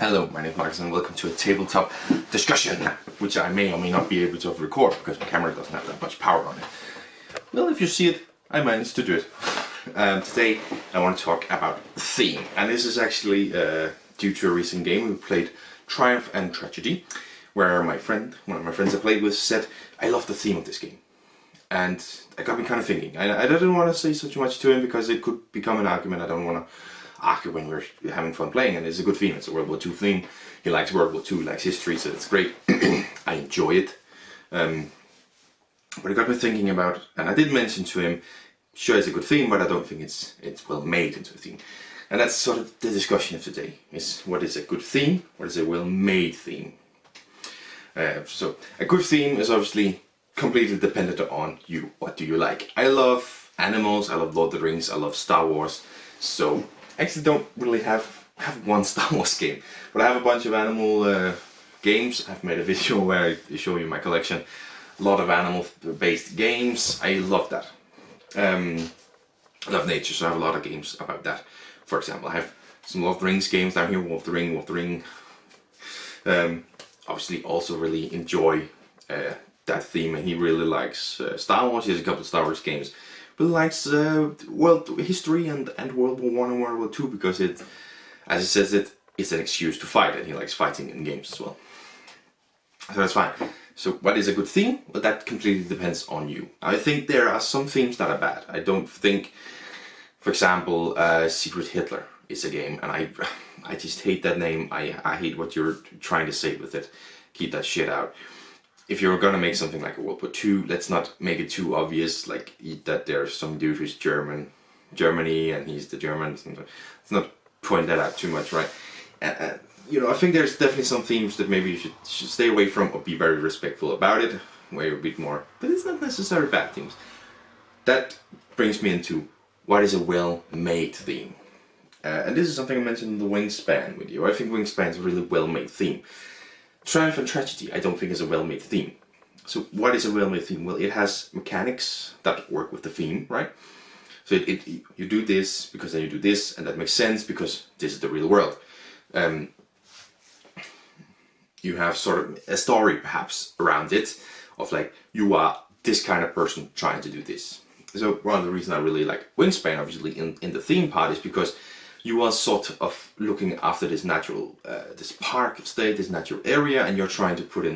Hello, my name is Marcus and welcome to a tabletop discussion, which I may or may not be able to record because my camera doesn't have that much power on it. Well, if you see it, I managed to do it. Today I want to talk about theme, and this is actually due to a recent game we played, Triumph and Tragedy, where one of my friends I played with, said, I love the theme of this game. And it got me kind of thinking. I didn't want to say so much to him because it could become an argument. I don't want to argue when we're having fun playing, and it's a good theme. It's a World War II theme. He likes World War II, he likes history, so it's great. I enjoy it. But it got me thinking about, and I did mention to him, sure it's a good theme, but I don't think it's well made into a theme. And that's sort of the discussion of today, is what is a good theme, what is a well made theme. So a good theme is obviously completely dependent on you. What do you like? I love animals, I love Lord of the Rings, I love Star Wars, so I actually don't really have one Star Wars game, but I have a bunch of animal games. I've made a video where I show you my collection. A lot of animal-based games. I love that. I love nature, so I have a lot of games about that. For example, I have some Lord of the Rings games down here. Wolf the Ring. Obviously, also really enjoy that theme, and he really likes Star Wars. He has a couple of Star Wars games. But likes world history and World War I and World War II because it, as he says, it's an excuse to fight, and he likes fighting in games as well. So that's fine. So what is a good theme? Well, that completely depends on you. I think there are some themes that are bad. I don't think, for example, Secret Hitler is a game, and I just hate that name. I hate what you're trying to say with it. Keep that shit out. If you're gonna make something like a World War II, let's not make it too obvious, like that there's some dude who's Germany, and he's the German. Let's not point that out too much, right? You know, I think there's definitely some themes that maybe you should stay away from or be very respectful about it, way a bit more. But it's not necessarily bad themes. That brings me into what is a well-made theme, and this is something I mentioned in the Wingspan video. I think Wingspan is a really well-made theme. Triumph and Tragedy I don't think is a well-made theme. So what is a well-made theme? Well, it has mechanics that work with the theme, right? So you do this because then you do this, and that makes sense because this is the real world. You have sort of a story perhaps around it of like, you are this kind of person trying to do this. So one of the reasons I really like Wingspan obviously in the theme part is because you are sort of looking after this natural, this park state, this natural area, and you're trying to put in,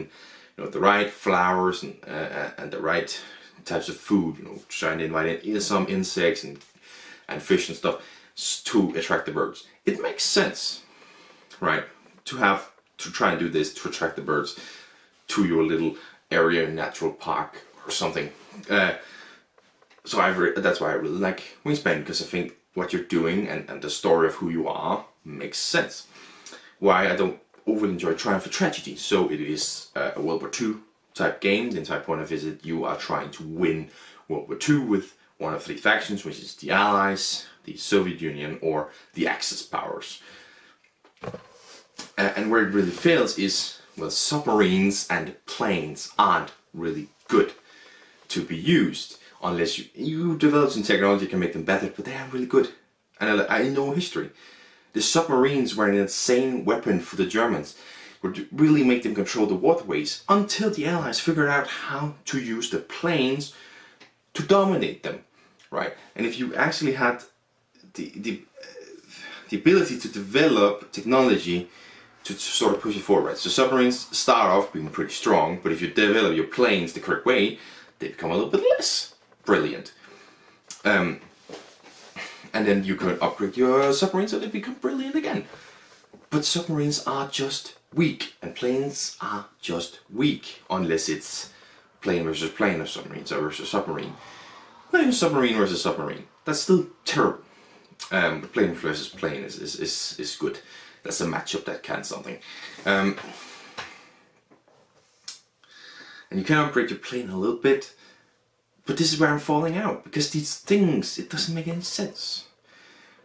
you know, the right flowers and the right types of food. You know, trying to invite in some insects and fish and stuff to attract the birds. It makes sense, right? To try and do this to attract the birds to your little area, natural park or something. So that's why I really like Wingspan, because I think what you're doing and the story of who you are makes sense. Why I don't overly enjoy Triumph and Tragedy. So it is a World War II type game. The entire point of it is that you are trying to win World War II with one of three factions, which is the Allies, the Soviet Union, or the Axis powers. And where it really fails is, well, submarines and planes aren't really good to be used. Unless you develop some technology can make them better, but they aren't really good. And I know history. The submarines were an insane weapon for the Germans. Would really make them control the waterways until the Allies figured out how to use the planes to dominate them, right? And if you actually had the ability to develop technology to sort of push it forward, right? So submarines start off being pretty strong, but if you develop your planes the correct way, they become a little bit less brilliant. And then you can upgrade your submarines so they become brilliant again. But submarines are just weak, and planes are just weak, unless it's plane versus plane or submarines versus submarine. Plane submarine versus submarine, that's still terrible. But plane versus plane is good. That's a matchup that can something. And you can upgrade your plane a little bit. But this is where I'm falling out, because these things, it doesn't make any sense.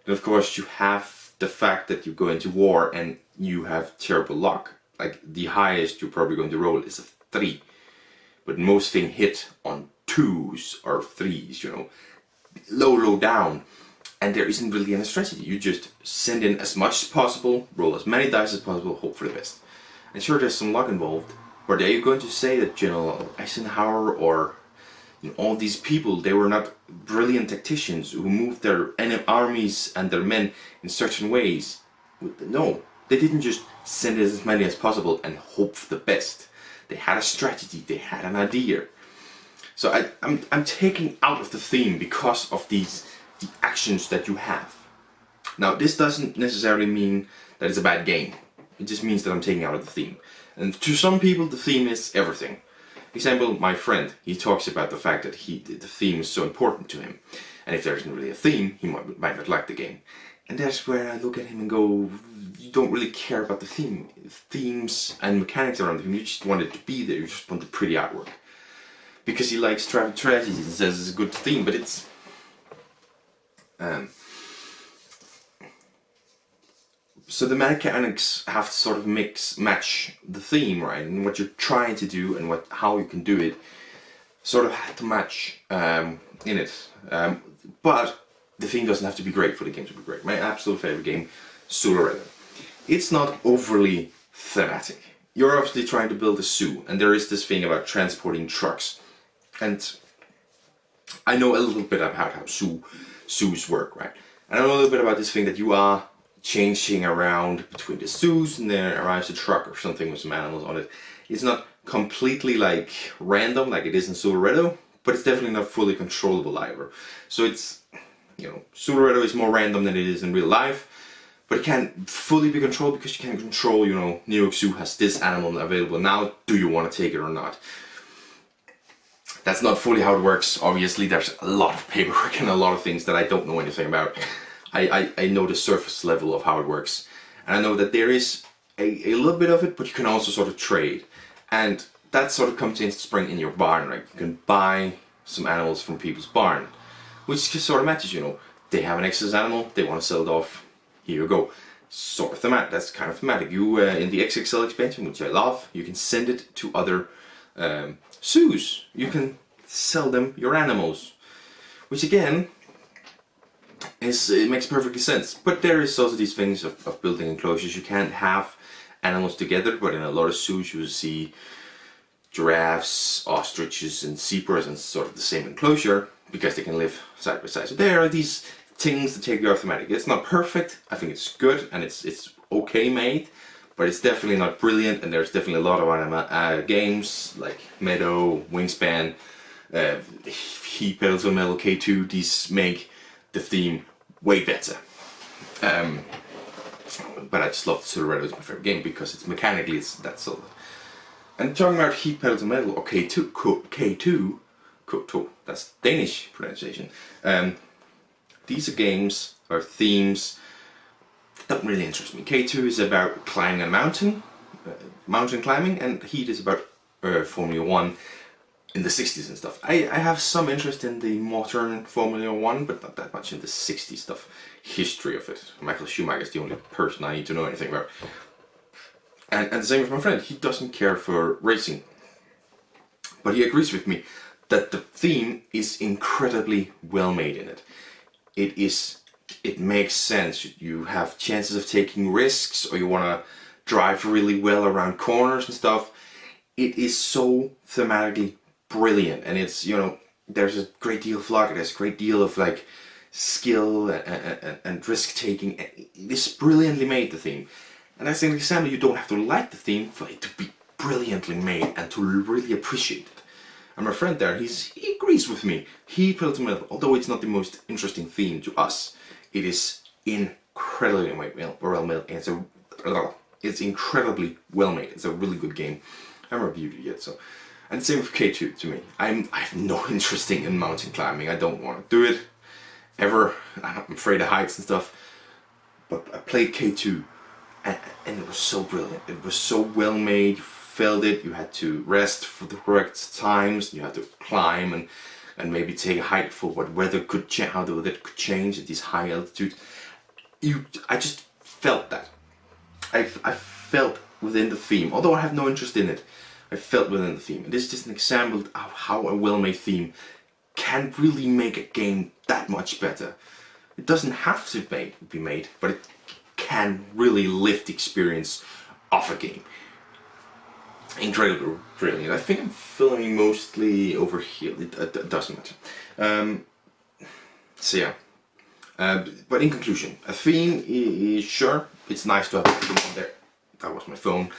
And of course you have the fact that you go into war and you have terrible luck. Like the highest you're probably going to roll is a 3. But most things hit on 2s or 3s, you know. Low down. and there isn't really any strategy. You just send in as much as possible, roll as many dice as possible, hope for the best. And sure, there's some luck involved, but are you going to say that General Eisenhower or all these people, they were not brilliant tacticians who moved their armies and their men in certain ways? No, they didn't just send in as many as possible and hope for the best. They had a strategy, they had an idea. So I'm taking out of the theme because of the actions that you have. Now, this doesn't necessarily mean that it's a bad game. It just means that I'm taking out of the theme. And to some people, the theme is everything. Example, my friend, he talks about the fact that the theme is so important to him. And if there isn't really a theme, he might not like the game. And that's where I look at him and go, you don't really care about the theme. Themes and mechanics around the theme, you just want it to be there, you just want the pretty artwork. Because he likes tragedies and says it's a good theme, but it's... So the mechanics have to sort of match the theme, right? And what you're trying to do and how you can do it sort of have to match in it. But the theme doesn't have to be great for the game to be great. My absolute favorite game, Suloretta. It's not overly thematic. You're obviously trying to build a zoo, and there is this thing about transporting trucks. And I know a little bit about how zoos work, right? And I know a little bit about this thing that you are changing around between the zoos, and then arrives a truck or something with some animals on it. It's not completely like random like it is in Suloretta, but it's definitely not fully controllable either. So it's, Suloretta is more random than it is in real life, but it can't fully be controlled because you can't control, New York Zoo has this animal available now, do you want to take it or not? That's not fully how it works. Obviously, there's a lot of paperwork and a lot of things that I don't know anything about. I know the surface level of how it works. And I know that there is a little bit of it, but you can also sort of trade. And that sort of comes into spring in your barn, right? You can buy some animals from people's barn, which just sort of matches, They have an excess animal, they want to sell it off, here you go. Sort of thematic, that's kind of thematic. You, in the XXL expansion, which I love, you can send it to other zoos. You can sell them your animals, which again, it makes perfectly sense. But there is also these things of building enclosures. You can't have animals together, but in a lot of zoos you will see giraffes, ostriches and zebras in sort of the same enclosure because they can live side by side. So there are these things that take you off thematic. It's not perfect, I think it's good and it's okay made, but it's definitely not brilliant, and there's definitely a lot of games like Meadow, Wingspan, Heat, Pedal to Metal, K2, these make the theme way better. But I just love Suloretta as my favorite game because it's mechanically that solid. And talking about Heat, Pedal to Metal, or K2, that's Danish pronunciation. These are games or themes that don't really interest me. K2 is about climbing a mountain, mountain climbing, and Heat is about Formula 1 in the 60s and stuff. I have some interest in the modern Formula 1, but not that much in the 60s stuff. History of it. Michael Schumacher is the only person I need to know anything about. And the same with my friend. He doesn't care for racing. But he agrees with me that the theme is incredibly well made in it. It makes sense. You have chances of taking risks, or you want to drive really well around corners and stuff. It is so thematically brilliant, and it's, there's a great deal of luck, there's a great deal of like skill and risk taking. It is brilliantly made, the theme. And as an example, you don't have to like the theme for it to be brilliantly made and to really appreciate it. And my friend there, he agrees with me. He Pedal to Metal, although it's not the most interesting theme to us, it is incredibly well made. It's incredibly well made. It's a really good game. I haven't reviewed it yet, so. And same with K2 to me. I have no interest in mountain climbing. I don't want to do it ever. I'm afraid of heights and stuff. But I played K2 and it was so brilliant. It was so well made. You felt it. You had to rest for the correct times. You had to climb and maybe take a hike for what weather could change, how the weather could change at these high altitudes. I just felt that. I felt within the theme, although I have no interest in it. I felt within the theme. And this is just an example of how a well-made theme can really make a game that much better. It doesn't have to be made, but it can really lift the experience of a game. Incredibly brilliant. I think I'm filming mostly over here. It doesn't matter. So yeah. But in conclusion, a theme is sure, it's nice to have a theme on there. That was my phone.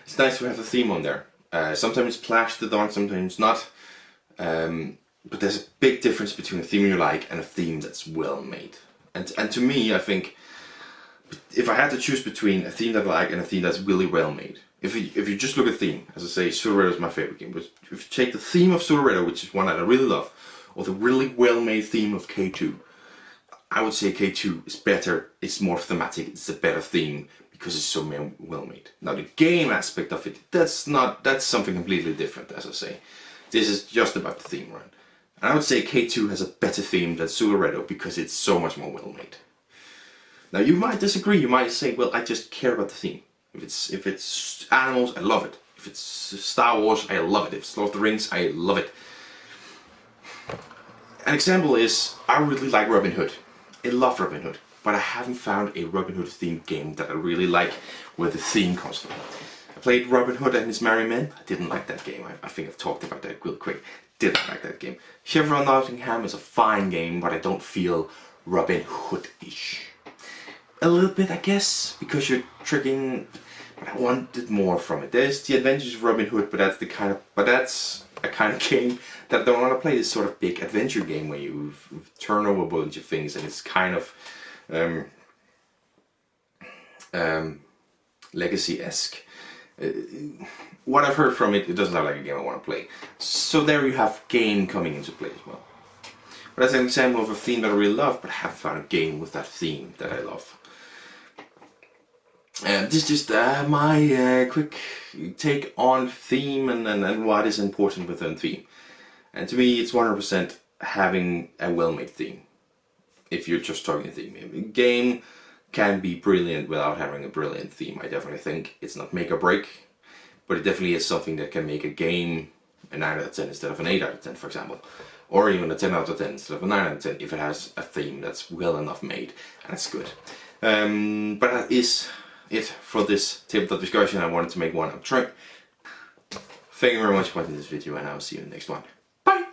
It's nice to have a theme on there. Sometimes it's plastered on, sometimes not. But there's a big difference between a theme you like and a theme that's well made. And to me, I think, if I had to choose between a theme that I like and a theme that's really well made, if you just look at theme, as I say, Pseudo-Redo is my favorite game, but if you take the theme of Pseudo-Redo, which is one that I really love, or the really well made theme of K2, I would say K2 is better, it's more thematic, it's a better theme, because it's so well made. Now the game aspect of it, that's something completely different, as I say. This is just about the theme, right? And I would say K2 has a better theme than Pseudo-Redo because it's so much more well made. Now you might disagree, you might say, well, I just care about the theme. If it's animals, I love it. If it's Star Wars, I love it. If it's Lord of the Rings, I love it. An example is, I really like Robin Hood. I love Robin Hood, but I haven't found a Robin Hood themed game that I really like where the theme comes from. I played Robin Hood and His Merry Men. I didn't like that game. I think I've talked about that real quick. Didn't like that game. Sheriff of Nottingham is a fine game, but I don't feel Robin Hood-ish. A little bit, I guess, because you're tricking, but I wanted more from it. There's the Adventures of Robin Hood, but that's a kind of game that I don't want to play. This sort of big adventure game where you turn over a bunch of things, and it's kind of Legacy-esque. What I've heard from it, it doesn't sound like a game I want to play. So there you have game coming into play as well. But that's an example of a theme that I really love, but I haven't found a game with that theme that I love. This is just my quick take on theme and what is important within theme. And to me, it's 100% having a well-made theme. If you're just talking theme, a game can be brilliant without having a brilliant theme. I definitely think it's not make or break, but it definitely is something that can make a game a 9 out of 10 instead of an 8 out of 10, for example, or even a 10 out of 10 instead of a 9 out of 10 if it has a theme that's well enough made and it's good. But that is it for this tabletop discussion. I wanted to make one. I'm trying. Thank you very much for watching this video, and I'll see you in the next one. Bye!